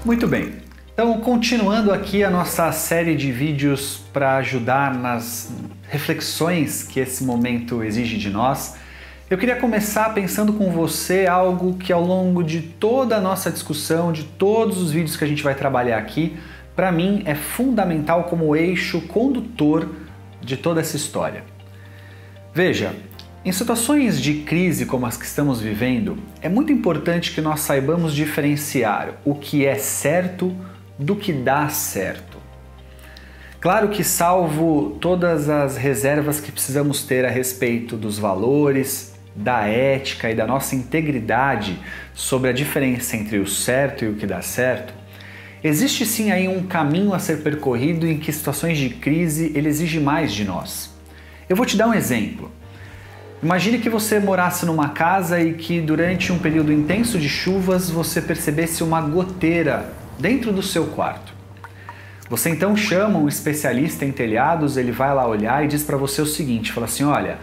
Muito bem, então continuando aqui a nossa série de vídeos para ajudar nas reflexões que esse momento exige de nós, eu queria começar pensando com você algo que ao longo de toda a nossa discussão, de todos os vídeos que a gente vai trabalhar aqui, para mim é fundamental como eixo condutor de toda essa história. Veja, em situações de crise como as que estamos vivendo, é muito importante que nós saibamos diferenciar o que é certo do que dá certo. Claro que, salvo todas as reservas que precisamos ter a respeito dos valores, da ética e da nossa integridade sobre a diferença entre o certo e o que dá certo, existe sim aí um caminho a ser percorrido em que situações de crise ele exige mais de nós. Eu vou te dar um exemplo. Imagine que você morasse numa casa e que durante um período intenso de chuvas você percebesse uma goteira dentro do seu quarto. Você então chama um especialista em telhados, ele vai lá olhar e diz para você o seguinte, fala assim, olha,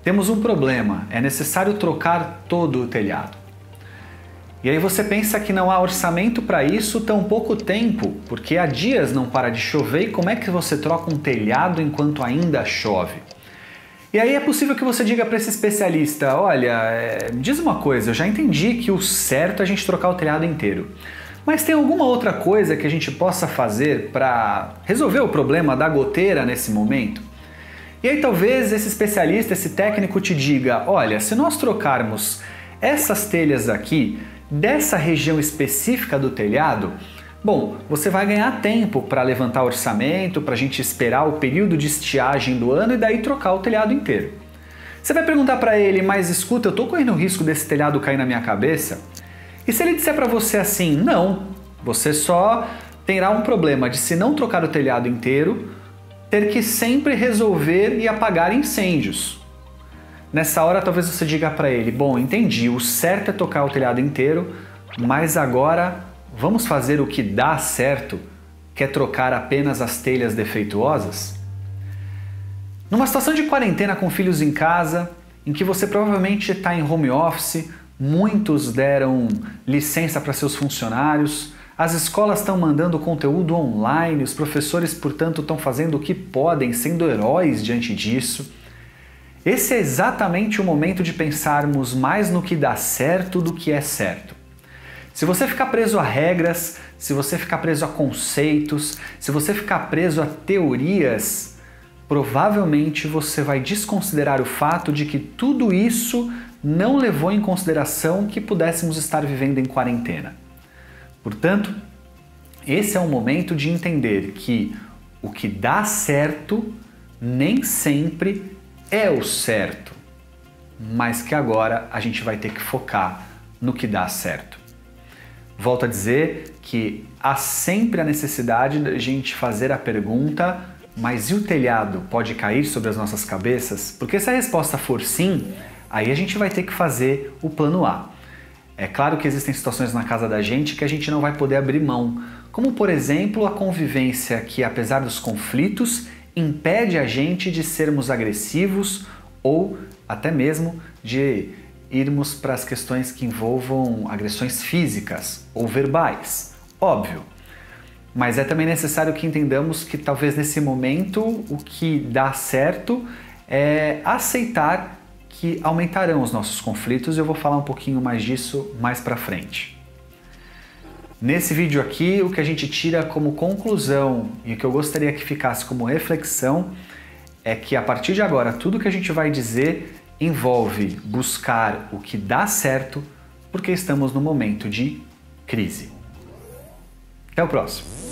temos um problema, é necessário trocar todo o telhado. E aí você pensa que não há orçamento para isso, tão pouco tempo, porque há dias não para de chover e como é que você troca um telhado enquanto ainda chove? E aí é possível que você diga para esse especialista, olha, diz uma coisa, eu já entendi que o certo é a gente trocar o telhado inteiro. Mas tem alguma outra coisa que a gente possa fazer para resolver o problema da goteira nesse momento? E aí talvez esse especialista, esse técnico te diga, olha, se nós trocarmos essas telhas aqui dessa região específica do telhado, bom, você vai ganhar tempo para levantar orçamento, para a gente esperar o período de estiagem do ano e daí trocar o telhado inteiro. Você vai perguntar para ele, mas escuta, eu estou correndo o risco desse telhado cair na minha cabeça? E se ele disser para você assim, não, você só terá um problema de, se não trocar o telhado inteiro, ter que sempre resolver e apagar incêndios. Nessa hora talvez você diga para ele, bom, entendi, o certo é tocar o telhado inteiro, mas agora vamos fazer o que dá certo, que é trocar apenas as telhas defeituosas? Numa situação de quarentena com filhos em casa, em que você provavelmente está em home office, muitos deram licença para seus funcionários, as escolas estão mandando conteúdo online, os professores, portanto, estão fazendo o que podem, sendo heróis diante disso. Esse é exatamente o momento de pensarmos mais no que dá certo do que é certo. Se você ficar preso a regras, se você ficar preso a conceitos, se você ficar preso a teorias, provavelmente você vai desconsiderar o fato de que tudo isso não levou em consideração que pudéssemos estar vivendo em quarentena. Portanto, esse é o momento de entender que o que dá certo nem sempre é o certo, mas que agora a gente vai ter que focar no que dá certo. Volto a dizer que há sempre a necessidade de a gente fazer a pergunta, mas e o telhado pode cair sobre as nossas cabeças? Porque se a resposta for sim, aí a gente vai ter que fazer o plano A. É claro que existem situações na casa da gente que a gente não vai poder abrir mão, como por exemplo a convivência que, apesar dos conflitos, impede a gente de sermos agressivos ou até mesmo de irmos para as questões que envolvam agressões físicas ou verbais, óbvio. Mas é também necessário que entendamos que talvez nesse momento o que dá certo é aceitar que aumentarão os nossos conflitos e eu vou falar um pouquinho mais disso mais para frente. Nesse vídeo aqui, o que a gente tira como conclusão e o que eu gostaria que ficasse como reflexão é que a partir de agora tudo que a gente vai dizer envolve buscar o que dá certo porque estamos no momento de crise. Até o próximo!